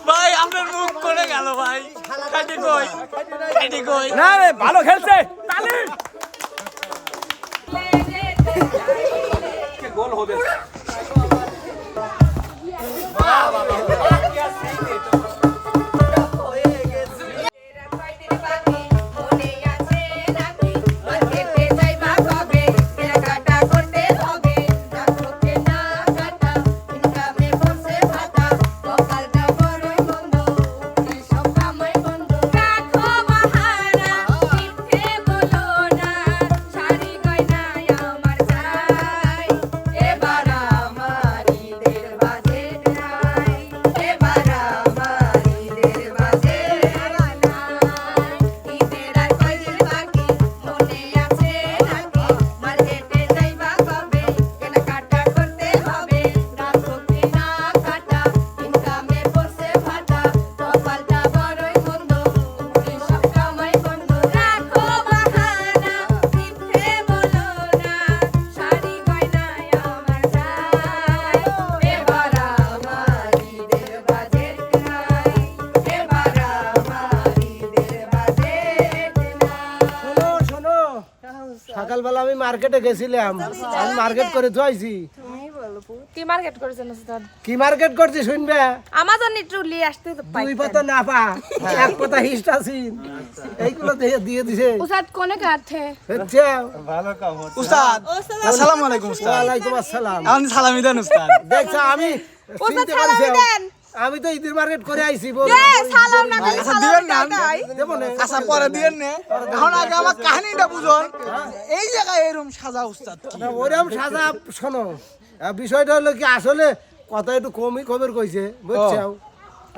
ভাই আপনার মুখ করে গেল ভাই। খাইতে কই খাইতে কই না রে ভালো খেলছে তালি গোল হবে সকালবেলা আমি মার্কেটে গেছিলাম, আমি মার্কেট করে ধুইছি। কি মার্কেট করেছেন ওস্তাদ? কি মার্কেট করছি শুনবে? আমাজন ট্রলি আসতে তো দুই পাতা না পা এক পাতা হিস্টাসিন এইগুলো দিয়ে দিছে ওস্তাদ কোনে কাটে? হচ্ছে উস্তাদ আসসালামু আলাইকুম উস্তাদ। ওয়ালাইকুম আসসালাম। আপনি সালামি দেন উস্তাদ। দেখছো আমি চিনতে পারছি, আমি তো ঈদের মার্কেট করে আইছি বল। সালাম না দিলে আচ্ছা দিবেন না দেব না আচ্ছা পরে দিবেন না। এখন আগে আমার কাহিনীটা বুঝুন। এই জায়গায় এরকম সাজা উস্তাদ কি? না ওরকম সাজা শোনো, বিষয়টা হলো কি আসলে কথা একটু কমই খবর কইছে বুঝছো?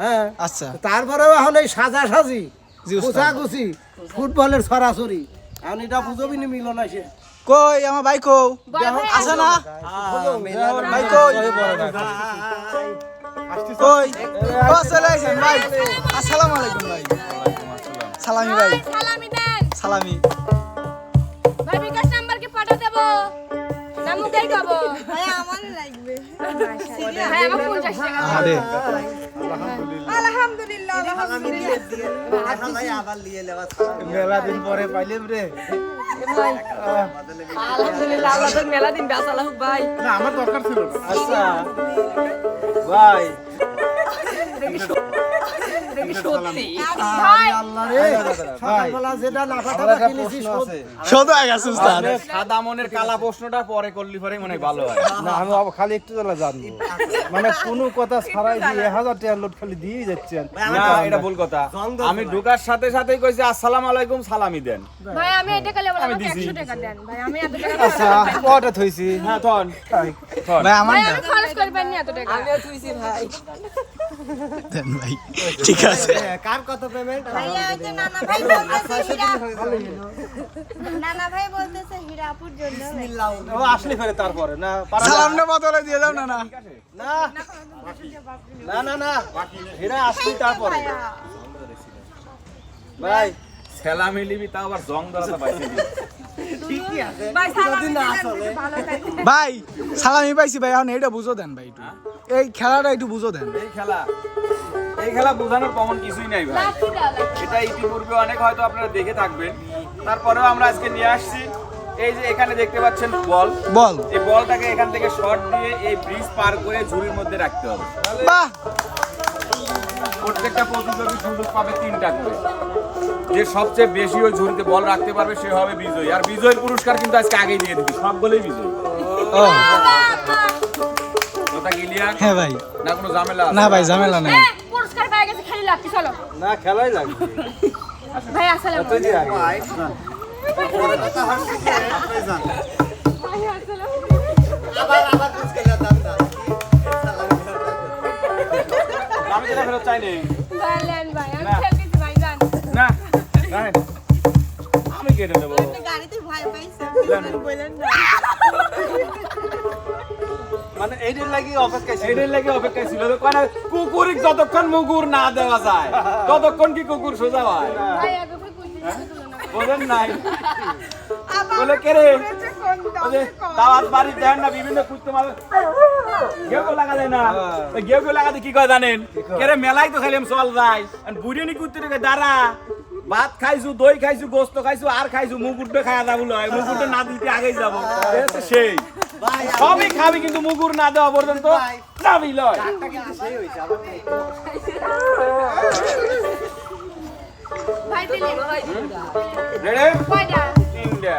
হ্যাঁ আচ্ছা তারপরেও এখন এই সাজা সাজি জি উস্তাদ। গুছাগুছি ফুটবলের ছড়াছড়ি এখন এটা বুঝবি নি মিলন আসে কই আমার ভাই কও আছে না? ভাই কই কই ও চলে আইছেন ভাই। আসসালামু আলাইকুম ভাই। সালামি ভাই সালামি দেন। সালামি। ভাই বিকাশ নাম্বার কি পাঠা দেব? নামু দেই দেব। ভাই আমার লাগবে। ভাই আমার 50 টাকা। আরে আলহামদুলিল্লাহ আলহামদুলিল্লাহ। মেলা দিন পরে পাইলাম রে। ভাই আলহামদুলিল্লাহ আল্লাহ তো মেলা দিন বাঁচালো ভাই। না আমার দরকার ছিল। আচ্ছা ভাই সত্যি ভাই আল্লাহ রে সকালবেলা যেটা না পাঠাবা কিনেছি শত হয়ে গেছে উস্তাদ। সাদা মনের কালা প্রশ্নটা পরে করলি পরে মনে হয় ভালো হয়। না আমি খালি একটু জলা জানবো মানে কোনো কথা ছাড়াই দিয়ে 1000 টাকা লোড খালি দিয়ে যাচ্ছেন। না এটা ভুল কথা। আমি ঢোকার সাথে সাথেই কইছি আসসালামু আলাইকুম সালামি দেন। ভাই আমি এটা কালে বলে আমাকে 100 টাকা দেন ভাই আমি এত টাকা আচ্ছা কটা থইছি হ্যাঁ থন ভাই আমার ভাই দেন। আমি খরচ করবেন না এত টাকা আমিও তুইছি ভাই দেন ভাই ঠিক আছে। কার কত পেমেন্ট? ভাইয়া ওই যে নানা ভাই বলতেছে নানা ভাই বলতেছে হীরাপুর জন্য ও আসলে ফেরে তারপরে না সালামটা বদলে দিয়ে দাও না না। না না না না এরা আসলে তারপরে ভাই সেলামি লিবি তা আবার জং ধরাটা পাইছি। ভাই সালামি দেন ভালো থাকো ভাই সালামি পাইছি ভাই। এখন এইটা বুঝো দেন ভাই একটু। এই খেলাটা একটু বুঝো দেন। এই খেলা বোঝানোর কমন কিছুই নাই ভাই। এটা ইতিপূর্বে অনেক হয়তো আপনারা দেখে থাকবেন, তারপরেও আমরা আজকে নিয়ে আসছি। এই যে এখানে দেখতে পাচ্ছেন বল, বল এই বলটাকে এখান থেকে শর্ট দিয়ে এই ব্রিজ পার করে ঝুড়ির মধ্যে রাখতে হবে। বাহ প্রত্যেকটা প্রতিযোগী সুযোগ পাবে 3টা করে। যে সবচেয়ে বেশি ওই ঝুড়িতে বল রাখতে পারবে সে হবে বিজয়ী। আর বিজয়ীর পুরস্কার কিন্তু আজকে আগেই দিয়ে দিবি, সব বলেই বিজয়ী। ও কথা ক্লিয়ার? হ্যাঁ ভাই। না কোনো ঝামেলা আছে? না ভাই ঝামেলা নাই। পুরস্কার পেয়ে গেছে খালি লাকি চলো না খেলাই লাগবে ভাই আসসালামু আলাইকুম তুই আগে ভাই আসসালামু আবার কিছু খেলা দাম না আমি যেটা ফেরত চাই নি। বলেন ভাই আমি না। খেলতেছি ভাই জান না রাখেন। আমি কেটে দেবো। গাড়িতে ভয় পাইছে বলেন না মানে এইটার লাগি অপেক্ষা ছিল এইটার লাগে অপেক্ষা ছিল তো কয় না কুকুরই যতক্ষণ মুগুর না দেওয়া যায় ততক্ষণ কি কুকুর সোজা হয়? ভাই আগে কই কইছি বোঝেন নাই? বলে কে রে ওই দাওয়াত বাড়ি দেন না বিভিন্ন কুত্তে মাল গেউ লাগা যায় না ওই গেউ লাগাতে কি কয় জানেন কে রে মেলাই তো খাইলাম চল যায় আর বুড়িনি কুত্তে রে দাঁড়া ভাত খাইছু দই খাইছু গোস্ত খাইছু আর খাইছু মুগুরটা খাওয়া যাবো লয় মুগুরটা না দিতে আগেই যাবো সেই সবই খাবি কিন্তু মুগুর না দেওয়া পর্যন্ত যাবি লয় ভাই দিলে রেডি কয়টা তিনটা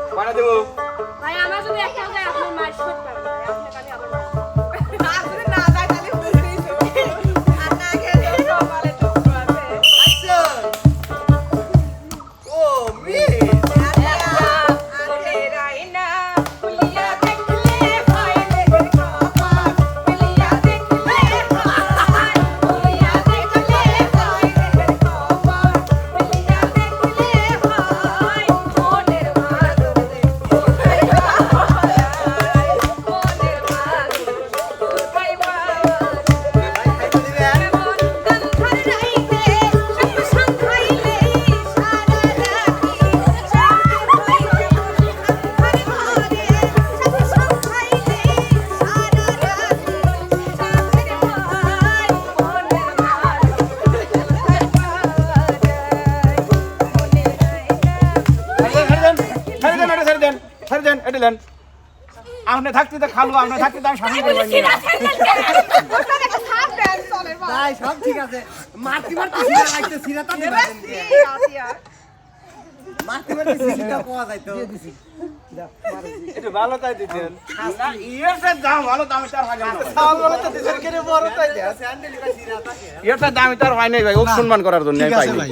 কয়টা দেবো ভাই আমার যদি একটা যায় আপনি মার শট পাবেন আপনি কাছে আবার আপনি না যায় তাহলে বুঝতেই তো আর না গেলে কপালে দুঃখ আছে ও মি আপনি থাকতে তো খালো আপনি থাকতে তো আমি শাসন করবো তাই সব ঠিক আছে মারতে মারতে সিরা লাগতে সিরা তো দিবেন মারতে মারতে সিরা পাওয়া যায় তো এটা ভালো তাই দিতেন না ইয়ের দাম ভালো দাম তার হয় না চাউল বলে তো দিছেন কেনে বড় তাই দে স্যান্ডেলিকা সিরা থাকে ইয়ের দাম তার হয় নাই ভাই ও সম্মান করার জন্য ঠিক আছে ভাই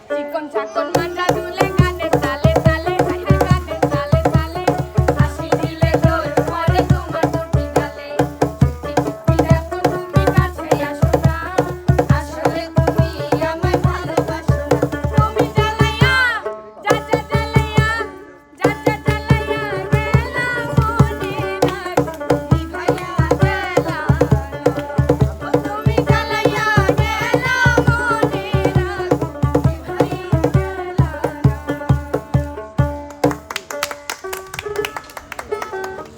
চিকন চাকন মান্ডা দুলে গানে তালে তালে হাই হাই গানে তালে তালে হাসি দিলে দোল পরে তোমার দুটি গালে চুপটি দেখো তুমি কাছে আসো না আসলে তুমি আমায় ভালোবাসো না তুমি জ্বালাইয়া যা যা জ্বালাইয়া যা যা জ্বালাইয়া গেলা মনে রাখি ভাইয়া গেলা তুমি জ্বালাইয়া গেলা মনে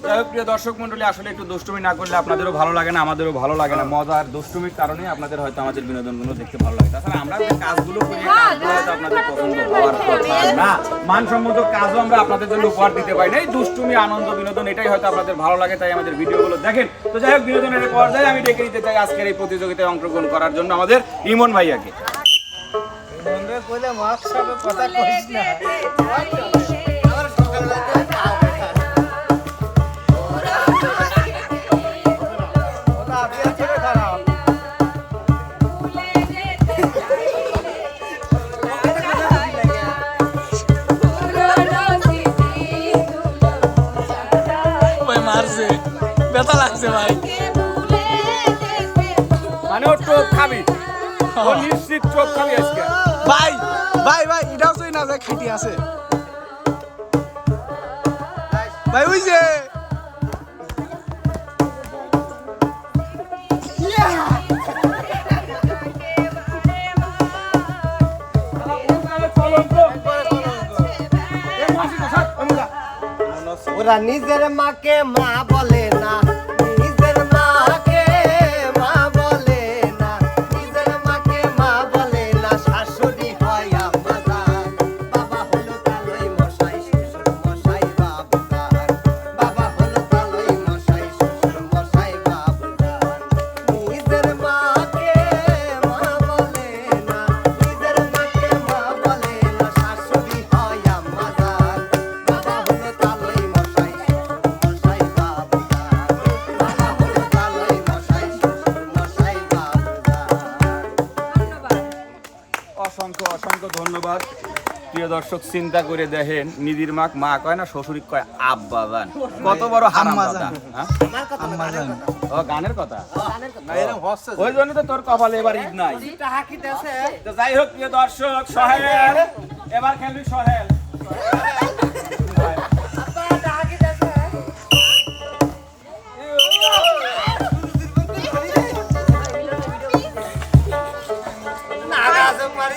যাই হোক প্রিয় দর্শক মন্ডলী আসলে একটু দুষ্টুমি না করলে আপনাদেরও ভালো লাগে না আমাদেরও ভালো লাগে না মজার দুষ্টুমির কারণে আপনাদের হয়তো আমাদের বিনোদনগুলো দেখতে ভালো লাগে তাছাড়া আমরা যে কাজগুলো করি কাজগুলো হয়তো আপনাদের পছন্দ হওয়ার কথা না মানসম্মত কাজও আমরা আপনাদের জন্য উপহার দিতে পারি না এই দুষ্টুমি আনন্দ বিনোদন এটাই হয়তো আপনাদের ভালো লাগে তাই আমাদের ভিডিওগুলো দেখেন তো যাই হোক বিনোদনের পর্যায়ে আমি ডেকে নিতে চাই আজকের এই প্রতিযোগিতায় অংশগ্রহণ করার জন্য আমাদের ইমন ভাইয়াকে মনে কইলে মাছ সবে কথা কইছ না মারছে ব্যথা লাগছে ভাই মানে ও চোখ খাবি ও নিশ্চিত চোখ খাবি আজকে ভাই ভাই ভাই এটাও তুই না যায় খাইটি আছে ভাই ওই যে ওরা নিজের মাকে মা বলে না নিজের মাকে মা বলে না নিজের মাকে মা বলে না শাশুড়ি হয় আমাজান বাবা হলো তালই মশাই শ্বশুর মশাই বাবুজান বাবা হলো তালই মশাই শ্বশুর মশাই বাবুজান নিজের মাকে মা বলে না নিজের মাকে মা বলে না শাশুড়ি হয় আমাজান বাবা হলো তালই মশাই শ্বশুর মশাই বাবুজান বাবা হলো তালই মশাই শ্বশুর মশাই বাবুজান অসংখ্য অসংখ্য ধন্যবাদ প্রিয় দর্শক চিন্তা করে দেখেন নিদির মাক মা কয় না শ্বশুরি কয় আব্বা জান কত বড় হারামজাদা হ্যাঁ আম্মা জান ও গানের কথা ওই জন্য তো তোর কপালে এবার ঈদ নাই তো যাই হোক প্রিয় দর্শক সোহেল এবার খেলবি সোহেল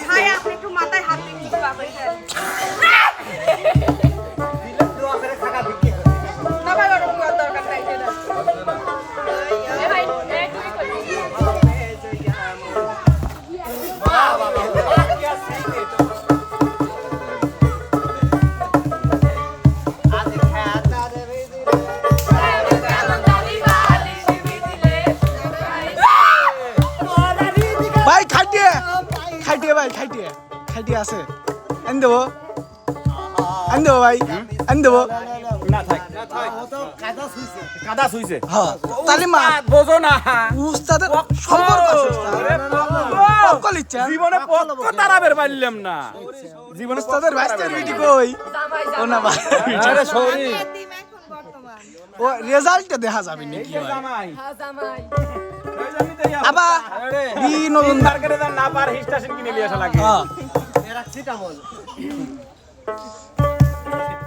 ভাই আপনি একটু মাথায় হাত দিয়ে কিছু বাবাই দেন আনি দেবো ভাই আনি দেবো না থাক কাদা শুইছে কাদা শুইছে হ্যাঁ তাহলে মা উস্তাদ, বোঝো না উস্তাদের সম্পর্ক আছে উস্তাদ। ওরে পক্ক লিচ্ছা জীবনে পক্ক তারাবের পারলাম না জীবনে উস্তাদের ভাইস্তের বিটি কই ও না ভাই আরে সরি এতিম এখন বর্তমান ও রেজাল্টটা দেখা যাবে নাকি ভাই জামাই জামাই আবা বিনোদন মার্কেটে যান না পার স্টেশন কিনে নিয়ে আসা লাগে হ্যাঁ প্যারাসিটামল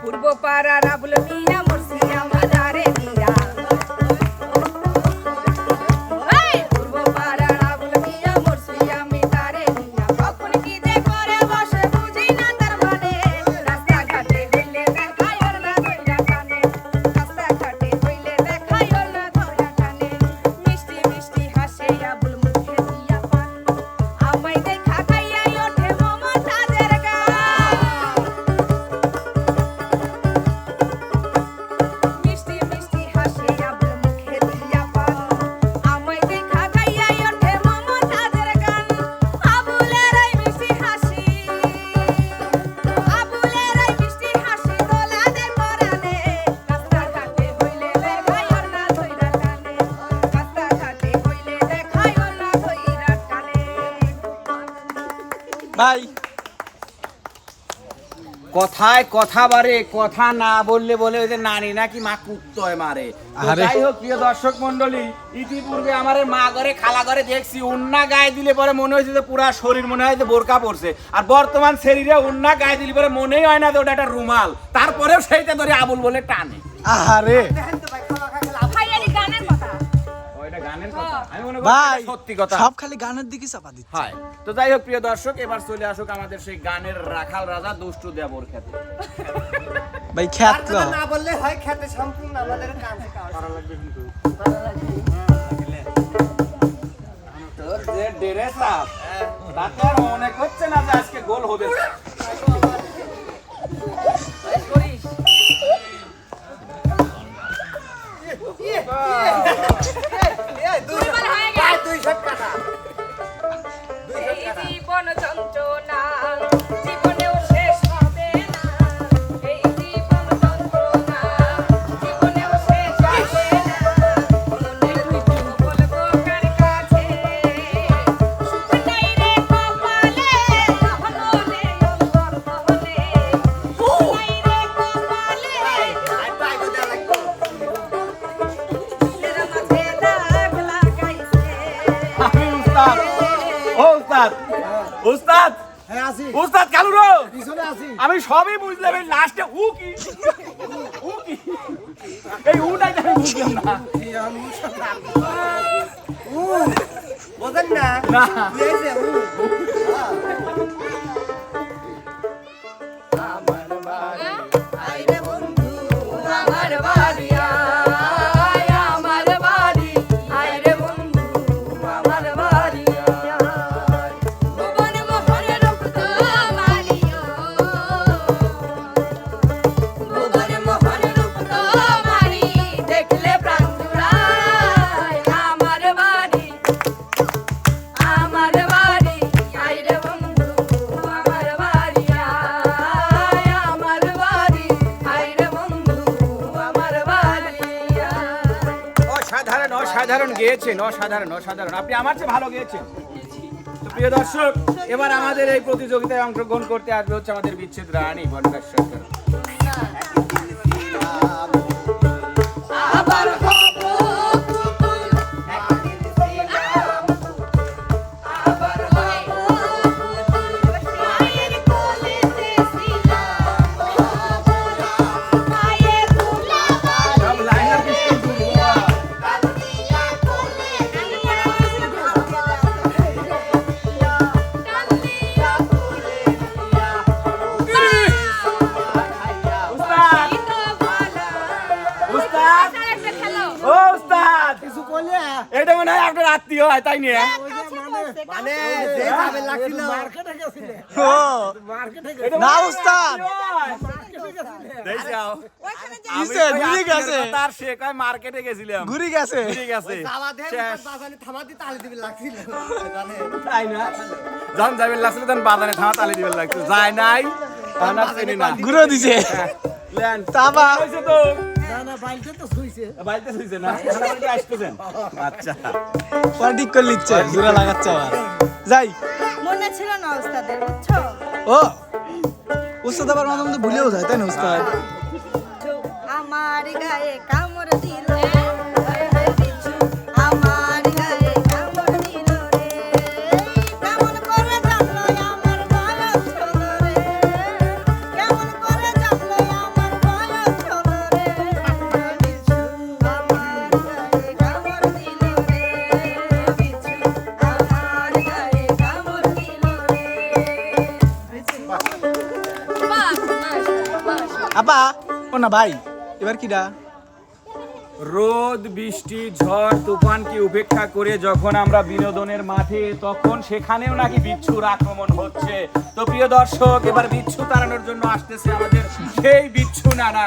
পূর্ব পাড়ার আবুল মিয়া মুর্শিদা মাজারে মিয়া এই পূর্ব পাড়ার আবুল মিয়া মুর্শিদা মিতারে মিয়া কখন কি যে করে বসে বুঝি না তার মানে রাস্তা ঘাটে হইলে দেখায় ওর না ধইরা টানে রাস্তা ঘাটে হইলে দেখায় ওর না ধইরা টানে মিষ্টি মিষ্টি হাসে আবুল মুখে দিয়া পান আমায় দেখা খাইয়া ওঠে মমতাজের গান মিষ্টি মিষ্টি হাসে আবুল মুখে দিয়া পান আমায় দেখা খাইয়া ওঠে মমতাজের গান আবুলের এই মিষ্টি হাসি দোলা দে পরানে রাস্তা ঘাটে হইলে দেখায় ওর না ধইরা টানে রাস্তা ঘাটে হইলে দেখায় ওর না ধইরা টানে ভাই কথায় কথা বারে কথা না বললে বলে ওই যে নানি নাকি মা কুত্তয় মারে তো আরে। যাই হোক প্রিয় দর্শক মন্ডলী ইতিপূর্বে আমার মা ঘরে খালা ঘরে দেখছি উন্না গায়ে দিলে পরে মনে হয়েছে যে পুরা শরীর মনে হয় যে বোরকা পড়ছে আর বর্তমান শরীরে উন্না গায়ে দিলে পরে মনেই হয় না যে ওটা একটা রুমাল তারপরেও সেইটা ধরে আবুল বলে টানে আহারে ভাই এর গানের কথা ওইটা গানের কথা আমি মনে করি ভাই এটা সত্যি কথা সব খালি গানের দিকে চাপা দিচ্ছে হয় তো যাই হোক প্রিয় দর্শক এবার চলে আসুক আমাদের সেই গানের রাখাল রাজা দুষ্টু দেবর খেতে ভাই খ্যাত আর কথা না বললে হয় খেতে সম্পূর্ণ আমাদের কাজ তোর যে ড্রেস আপ তাতে আর মনে করছে না যে আজকে গোল হবে দুর্বল হয়ে গেছে 200 টাকা এই জীবন যন্ত্রণা জীবনেও শেষ হবে না এই জীবন যন্ত্রণা জীবনেও শেষ হবে না মনের ভিতর বলবো কার কাছে সুখ নাই রে কপালে হলো রে অন্তর মনে সুখ নাই রে কপালে আর পাইবো দেয়া লাগবে দিলের মাঝে দাগ লাগাইছে আমি উস্তাদ ও উস্তাদ উস্তাদ হ্যাঁ আসি উস্তাদ কালু রো পিছনে আসি আমি সবই বুঝলাম এই লাস্টে উ কি এই উটাই তো আমি বুঝলাম না বোঝেন না না। এই যে আইরে বন্ধু আমার বাড়ি আয় আমার বাড়ি আইরে বন্ধু আমার বাড়ি আয় ভুবন মোহন রক্ত মারিও ভুবন মোহন রক্ত মারি দেখলে প্রাণ জুড়ায় আমার বাড়ি আইরে বন্ধু আমার বাড়ি আয় আমার বাড়ি আইরে বন্ধু আমার বাড়ি আয় অসাধারণ অসাধারণ গেয়েছেন অসাধারণ অসাধারণ আপনি আমার চেয়ে ভালো গেয়েছেন তো প্রিয় দর্শক এবার আমাদের এই প্রতিযোগিতায় অংশগ্রহণ করতে আসবে হচ্ছে আমাদের বিচ্ছেদ রানী বনগাঁ সরকার আবার হব পুতুল আবার হব পুতুল মায়ের কোলেতে ছিলাম মায়ের দুলাবা সব লাইনার পিস্টন দুর্গা কান্দিয়া কোলে কান্দিয়া কোলে উস্তাদ উস্তাদ ও উস্তাদ কিছু কইলে এটা মনে হয় আপনার আত্মীয় হয় তাই নিয়ে মানে যে যাবে লাগছিল মার্কেটে গেছিলে ও মার্কেটে এটা না মনে হয় উস্তাদ দেখি যাও আমি কিসে? ঘুরে গেছে। তার সে কয় মার্কেটে গেছিলাম ঘুরে গেছে ঘুরে গেছে যাওয়া দেন শেষ। বাজানে থামা দিতে আলি দিবে লাগছিল জানে তাই না যখন যাবেন লাগছিল তখন বাজারে থামা তালি দিবেন লাগছিল যায় নাই আর চিনি না গুঁড়ো দিছে লেন তাবা হইছে তো বাইতে হইছে না আপনারা আসতেছেন আচ্ছা পরে ঠিক করে লিখছে জোড়া লাগাচ্ছে আবার যাই মনে ছিল না ওস্তাদের বুঝছো ও উস্তাদ আবার মাঝে মধ্যে ভুলেও যায় তাই না উস্তাদ আমার গায়ে কামড় দিল বিচ্ছু আমার গায়ে কামড় দিল রে কেমন করে জানলো আমার বয়স হলো রে কেমন করে জানলো আমার বয়স হলো রে বিচ্ছু আমার গায়ে কামড় দিল রে বিচ্ছু আমার গায়ে কামড় দিল রে আপা ও না ভাই এবার কিডা রোদ বৃষ্টি ঝড় তুফানকে উপেক্ষা করে যখন আমরা বিনোদনের মাঠে তখন সেখানেও নাকি বিচ্ছুর আক্রমণ হচ্ছে তো প্রিয় দর্শক এবার বিচ্ছু তাড়ানোর জন্য আসতেছে আমাদের সেই বিচ্ছু নানা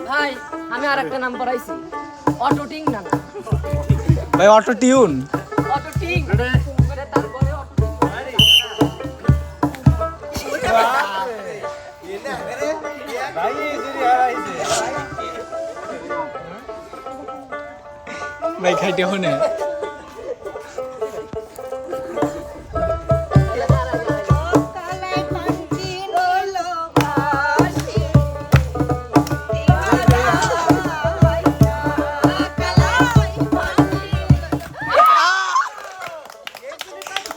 ভাই আমি আর একটা নাম পড়াইছি অটো টিং না ভাই অটো টিউন অটো টিং তারপরে ভাই খাইতে হনে কালে কাঞ্চি নইলো কাশি দিওয়ালাই কালাই পানি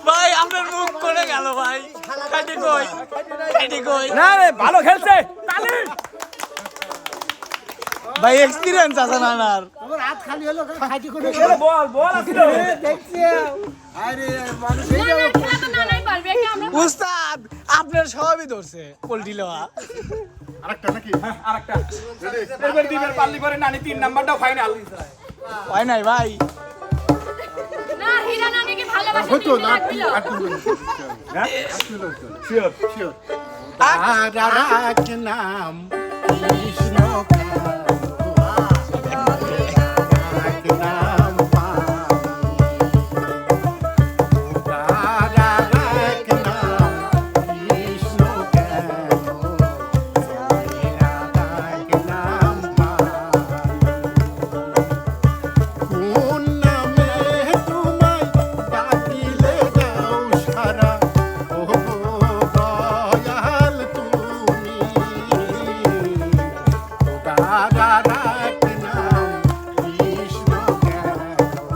ভাই আপনার মুখ করে গেল ভাই খাইতে কই খাইতে কই না রে ভালো খেলছে তালি ভাই এক্সপেরিয়েন্স আছে নানার বল বল আসিল নানাই পারবে কি আমরা উস্তাদ আপনার সবই ধরছে পোল্ট্রি লওয়া আরেকটা এবার দিবের পাল্লি করে নানি 3 নাম্বারটাও ফাইনাল হয় নাই ভাই না হীরা নানিকে ভালোবাসা হতো না শিওর তারাক নাম কৃষ্ণ তারাক নাম তারাক নাম কৃষ্ণ তারাক নাম কোন নামে তোমায় ডাকিলে যাও সারা ও দয়াল তুমি তারাক নাম কৃষ্ণ তারাক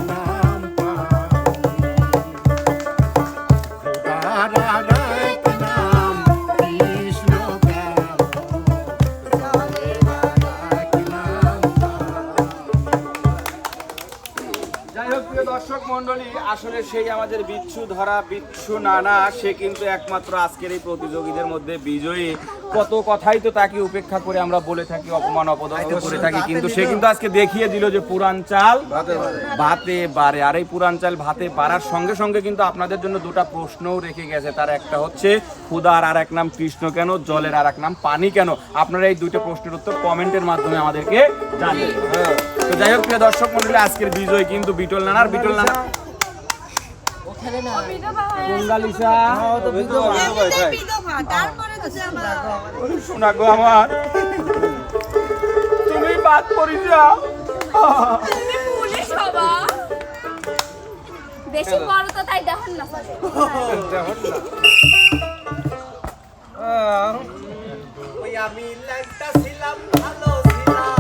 নাম তারাক নাম কৃষ্ণ তারাক নাম যাই হোক প্রিয় দর্শক মণ্ডলী আসলে সেই আমাদের বিচ্ছু ধরা বিচ্ছু নানা সে কিন্তু একমাত্র আজকের এই প্রতিযোগীদের মধ্যে বিজয়ী কত কথাই তো তাকে উপেক্ষা করে আমরা বলে থাকি অপমান অপদস্থ করে থাকি কিন্তু সে কিন্তু আজকে দেখিয়ে দিল যে পুরান চাল ভাতে বাড়ে আর এই পুরান চাল ভাতে বাড়ার সঙ্গে সঙ্গে কিন্তু আপনাদের জন্য দুটো প্রশ্নও রেখে গেছে তার একটা হচ্ছে ক্ষুধার আর এক নাম কৃষ্ণ কেন জলের আর এক নাম পানি কেন আপনারা এই দুটো প্রশ্নের উত্তর কমেন্টের মাধ্যমে আমাদেরকে জানাবেন তো যাই হোক প্রিয় দর্শক মণ্ডলী আজকের বিজয় কিন্তু বিটল নানা কোঙ্গালিসা এমনিতে বিধবা তারপরে তো জামা শোনা গো আমার তুমি বাদ পড়ি যাও তুমি পুলিশ হবা বেশি বড় তো তাই দেখেন না ওই আমি লাইটটা ছিলাম ভালো ছিলাম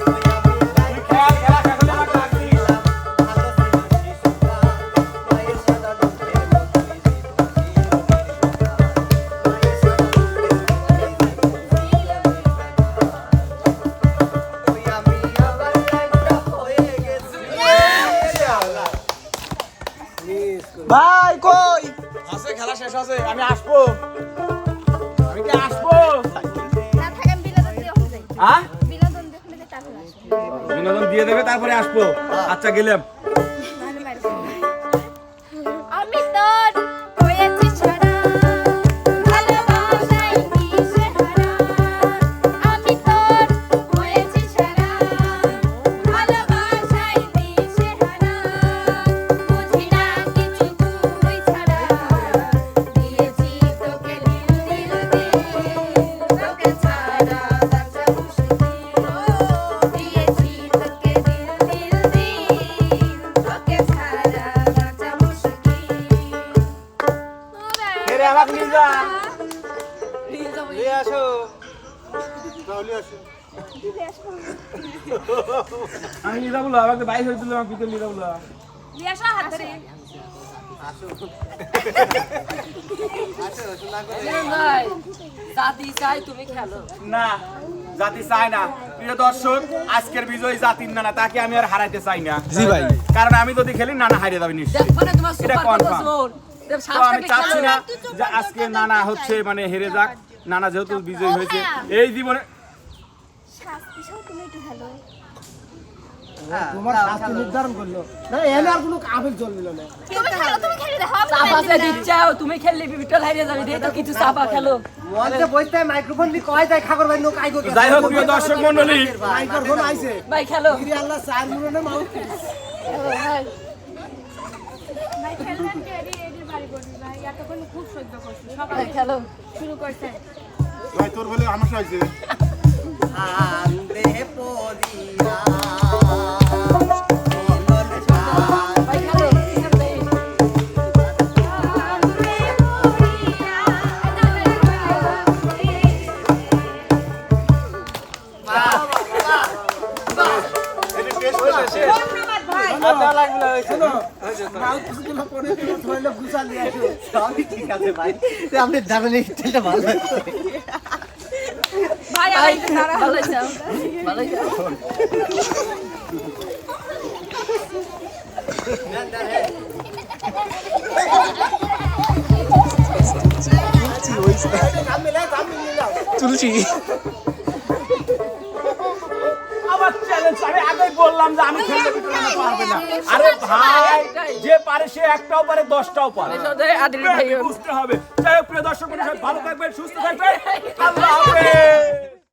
ওই আমি লাইটটা খেলা খেলা খেলা ডাকছি ভালো ছিলাম শিশুকা মায়ের সাদা দুধের মধ্যে ওই আমি আবার লাইটটা হয়ে গেছি ভাই কই আছে খেলা শেষ আছে আমি আসবো আমি কি আসবো না থাকেন বিনোদন দিয়ে হয়ে যায় হ্যাঁ বিনোদন দেখলে যে তারপরে আসবে বিনোদন দিয়ে দেবে তারপরে আসবো আচ্ছা গেলাম নাহলে মার আমি তোর হয়েছি ছাড়া ভালোবাসাই দিশে হারা আমি তোর হয়েছি ছাড়া ভালোবাসাই দিশে হারা বুঝি না লিজা নিয়ে যাবো আমি লিজা বলো আমাকে বাইরে হয়ে দিল আমার ভিতরে লিজা বলো নিয়ে আসো হাত ধরে ভাই দাদি চাই তুমি খেলো না জাতি চাই না প্রিয় দর্শক আজকের বিজয়ী জাতির নানা তাকে আমি আর হারাইতে চাই না জি ভাই কারণ আমি যদি খেলি নানা হারিয়ে যাবে নিশ্চয়ই দেখো না তোমার এটা সুপার confirm। জোন তো আমি চাচ্ছি না যে আজকে নানা হচ্ছে মানে হেরে যাক নানা যেহেতু বিজয়ী হয়েছে এই জীবনে তোমার শাস্তি নির্ধারণ করলো না এনে আর কোনো আবেগ জ্বললো না তুমি খেলে দেখো চাপা যে দিচ্ছাও তুমি খেললে বিটল হারিয়ে যাবে দেই তো কিছু চাপা খেলো মঞ্চে বসতে মাইক্রোফোন দিয়ে কয় যায় খাবার ভাই নোক আইগো যাই হোক প্রিয় দর্শক মণ্ডলী মাইক্রোফোন আইছে ভাই খেলো গিরি আল্লাহ চার মুরনে মাউথ ভাই খেলবেন কে এডির বাড়ি করবি ভাই এতক্ষণ খুব সহ্য করছি সকালে ভাই খেলো শুরু করছে ভাই তোর বলে আমার হয়েছে আন্দে পদিয়া ভাই খেলো ধন্যবাদ ভাই মাউথ গুলো পরে থইলে গুছাল দিয়ে আসো সবই ঠিক আছে ভাই আপনি জানেন স্টাইলটা ভালো লাগছে ভাই ভাই আমি দাঁড়া ভালো যাও ভালো যাও তুলছি আমার চ্যালেঞ্জ আমি আগেই বললাম যে আমি খেলতে ভিতরে না পারবে না আরে ভাই যে পারে সে একটাও পারে 10টাও পারে আদিল ভাই বুঝতে হবে যাই হোক প্রিয় দর্শক মণ্ডলী, ভালো থাকবেন সুস্থ থাকবেন আল্লাহ হাফেজ